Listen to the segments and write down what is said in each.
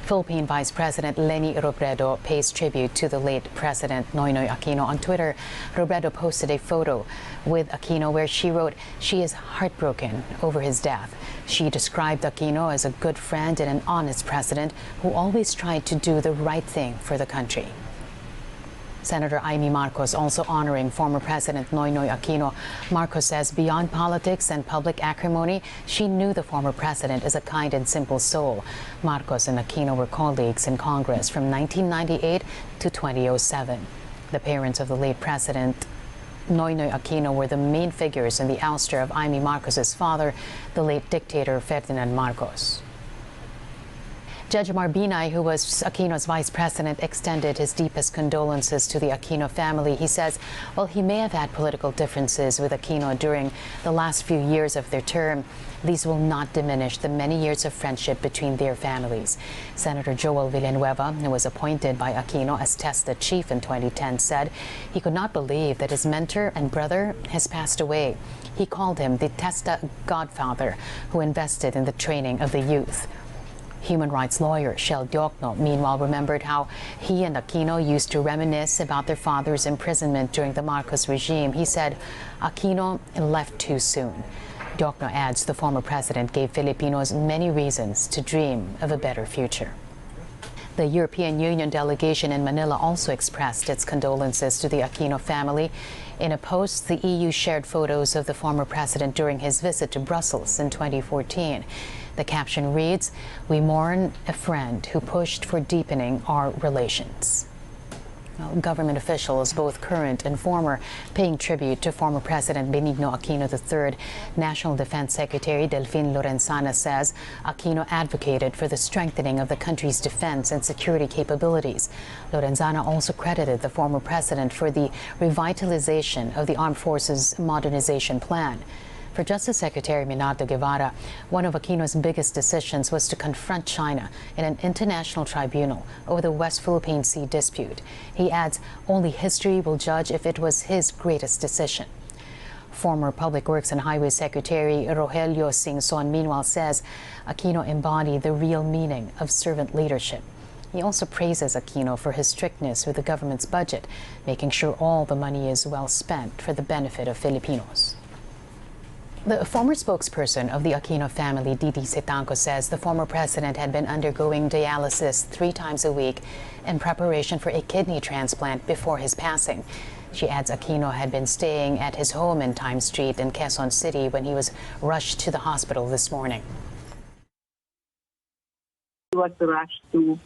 Philippine Vice President Leni Robredo pays tribute to the late President Noynoy Aquino. On Twitter, Robredo posted a photo with Aquino where she wrote, "She is heartbroken over his death." She described Aquino as a good friend and an honest president who always tried to do the right thing for the country. Senator Amy Marcos also honoring former President Noynoy Aquino. Marcos says beyond politics and public acrimony, she knew the former president is a kind and simple soul. Marcos and Aquino were colleagues in Congress from 1998 to 2007. The parents of the late President Noynoy Aquino were the main figures in the ouster of Amy Marcos's father, the late dictator Ferdinand Marcos. Judge Marbinay, who was Aquino's vice president, extended his deepest condolences to the Aquino family. He says, while he may have had political differences with Aquino during the last few years of their term, these will not diminish the many years of friendship between their families. Senator Joel Villanueva, who was appointed by Aquino as TESDA chief in 2010, said he could not believe that his mentor and brother has passed away. He called him the TESDA godfather who invested in the training of the youth. Human rights lawyer Shel Diokno, meanwhile, remembered how he and Aquino used to reminisce about their father's imprisonment during the Marcos regime. He said Aquino left too soon. Diokno adds the former president gave Filipinos many reasons to dream of a better future. The European Union delegation in Manila also expressed its condolences to the Aquino family. In a post, the EU shared photos of the former president during his visit to Brussels in 2014. The caption reads, "We mourn a friend who pushed for deepening our relations." Well, government officials, both current and former, paying tribute to former President Benigno Aquino III. National Defense Secretary Delfin Lorenzana says Aquino advocated for the strengthening of the country's defense and security capabilities. Lorenzana also credited the former president for the revitalization of the Armed Forces Modernization Plan. For Justice Secretary Minato Guevara, one of Aquino's biggest decisions was to confront China in an international tribunal over the West Philippine Sea dispute. He adds only history will judge if it was his greatest decision. Former Public Works and Highway Secretary Rogelio Singson, meanwhile, says Aquino embodied the real meaning of servant leadership. He also praises Aquino for his strictness with the government's budget, making sure all the money is well spent for the benefit of Filipinos. The former spokesperson of the Aquino family, Didi Setanco, says the former president had been undergoing dialysis 3 times a week in preparation for a kidney transplant before his passing. She adds Aquino had been staying at his home in Time Street in Quezon City when he was rushed to the hospital this morning. He was rushed to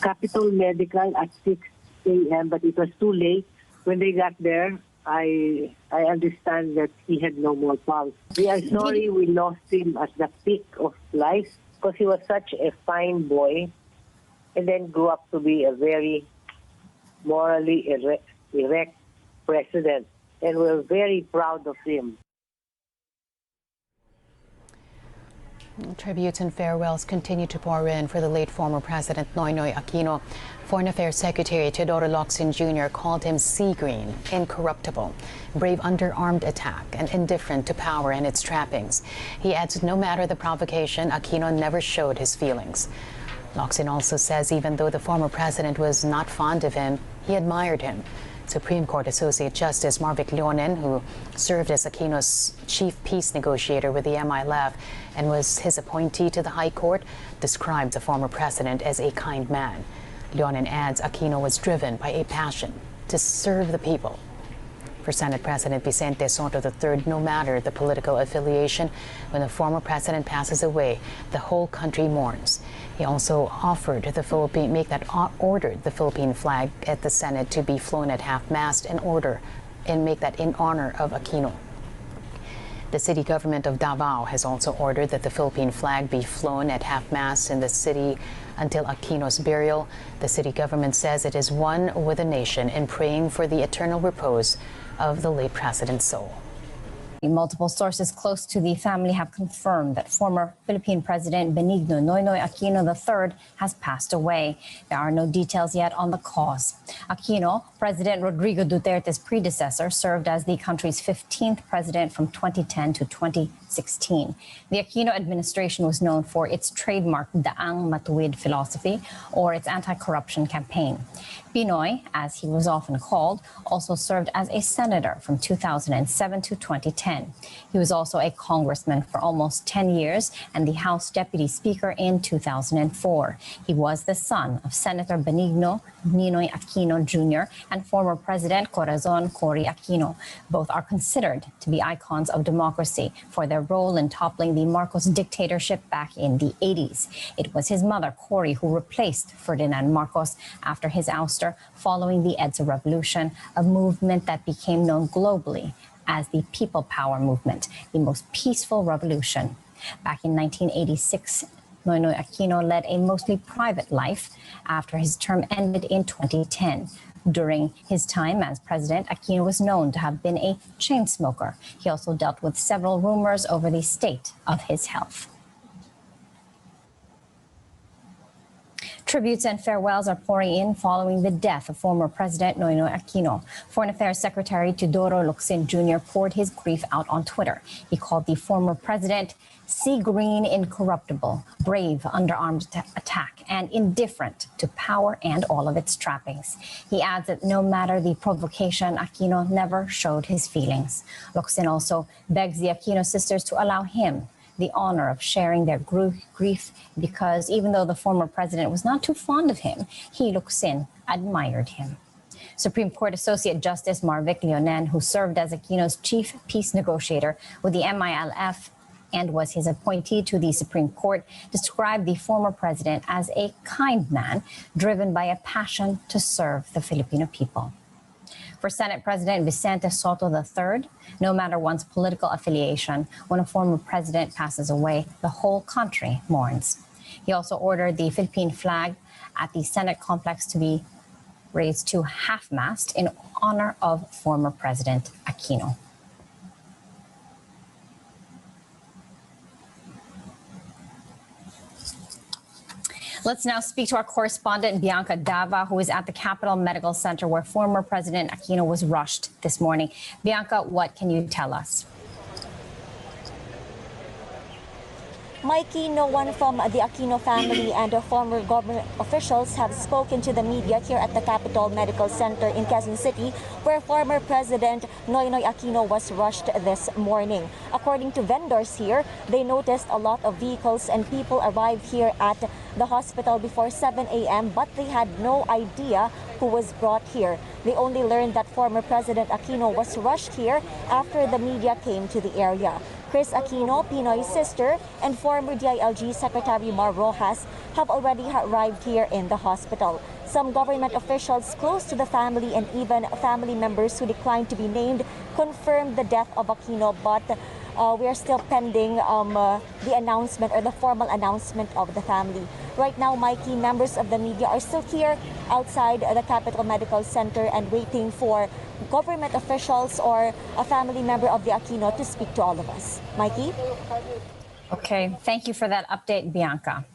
Capital Medical at 6 a.m., but it was too late. When they got there, I understand that he had no more pulse. We are sorry we lost him at the peak of life because he was such a fine boy and then grew up to be a very morally erect president. And we're very proud of him. Tributes and farewells continue to pour in for the late former President Noynoy Aquino. Foreign Affairs Secretary Teodoro Locsin Jr. called him sea green, incorruptible, brave under armed attack, and indifferent to power and its trappings. He adds no matter the provocation, Aquino never showed his feelings. Locsin also says even though the former president was not fond of him, he admired him. Supreme Court Associate Justice Marvic Leonen, who served as Aquino's chief peace negotiator with the MILF and was his appointee to the High Court, described the former president as a kind man. Leonen adds Aquino was driven by a passion to serve the people. For Senate President Vicente Soto III, no matter the political affiliation, when the former president passes away, the whole country mourns. He also ordered the Philippine flag at the Senate to be flown at half-mast and make that in honor of Aquino. The city government of Davao has also ordered that the Philippine flag be flown at half-mast in the city until Aquino's burial. The city government says it is one with the nation in praying for the eternal repose of the late president's soul. Multiple sources close to the family have confirmed that former Philippine President Benigno Noynoy Aquino III has passed away. There are no details yet on the cause. Aquino, President Rodrigo Duterte's predecessor, served as the country's 15th president from 2010 to 2013. 2016. The Aquino administration was known for its trademark Daang Matuwid philosophy, or its anti-corruption campaign. Pinoy, as he was often called, also served as a senator from 2007 to 2010. He was also a congressman for almost 10 years and the House Deputy Speaker in 2004. He was the son of Senator Benigno Noynoy Aquino Jr. and former President Corazon Cory Aquino. Both are considered to be icons of democracy for their role in toppling the Marcos dictatorship back in the 80s. It was his mother, Cory, who replaced Ferdinand Marcos after his ouster following the EDSA Revolution, a movement that became known globally as the People Power Movement, the most peaceful revolution. Back in 1986, Noynoy Aquino led a mostly private life after his term ended in 2010. During his time as president, Aquino was known to have been a chain smoker. He also dealt with several rumors over the state of his health. Tributes and farewells are pouring in following the death of former President Noynoy Aquino. Foreign Affairs Secretary Teodoro Locsin Jr. poured his grief out on Twitter. He called the former president sea green incorruptible, brave under armed attack, and indifferent to power and all of its trappings. He adds that no matter the provocation, Aquino never showed his feelings. Locsin also begs the Aquino sisters to allow him the honor of sharing their grief because even though the former president was not too fond of him, he, Locsin, admired him. Supreme Court Associate Justice Marvic Leonen, who served as Aquino's chief peace negotiator with the MILF and was his appointee to the Supreme Court, described the former president as a kind man driven by a passion to serve the Filipino people. For Senate President Vicente Soto III, no matter one's political affiliation, when a former president passes away, the whole country mourns. He also ordered the Philippine flag at the Senate complex to be raised to half-mast in honor of former President Aquino. Let's now speak to our correspondent, Bianca Dava, who is at the Capital Medical Center where former President Aquino was rushed this morning. Bianca, what can you tell us? Mikey, no one from the Aquino family and former government officials have spoken to the media here at the Capital Medical Center in Quezon City, where former President Noynoy Aquino was rushed this morning. According to vendors here, they noticed a lot of vehicles and people arrived here at the hospital before 7 a.m., but they had no idea who was brought here. They only learned that former President Aquino was rushed here after the media came to the area. Chris Aquino, Pinoy's sister, and former DILG Secretary Mar Rojas have already arrived here in the hospital. Some government officials close to the family and even family members who declined to be named confirmed the death of Aquino, but we are still pending the announcement or the formal announcement of the family. Right now, Mikey, members of the media are still here outside the Capital Medical Center and waiting for government officials or a family member of the Aquino to speak to all of us. Mikey? Okay, thank you for that update, Bianca.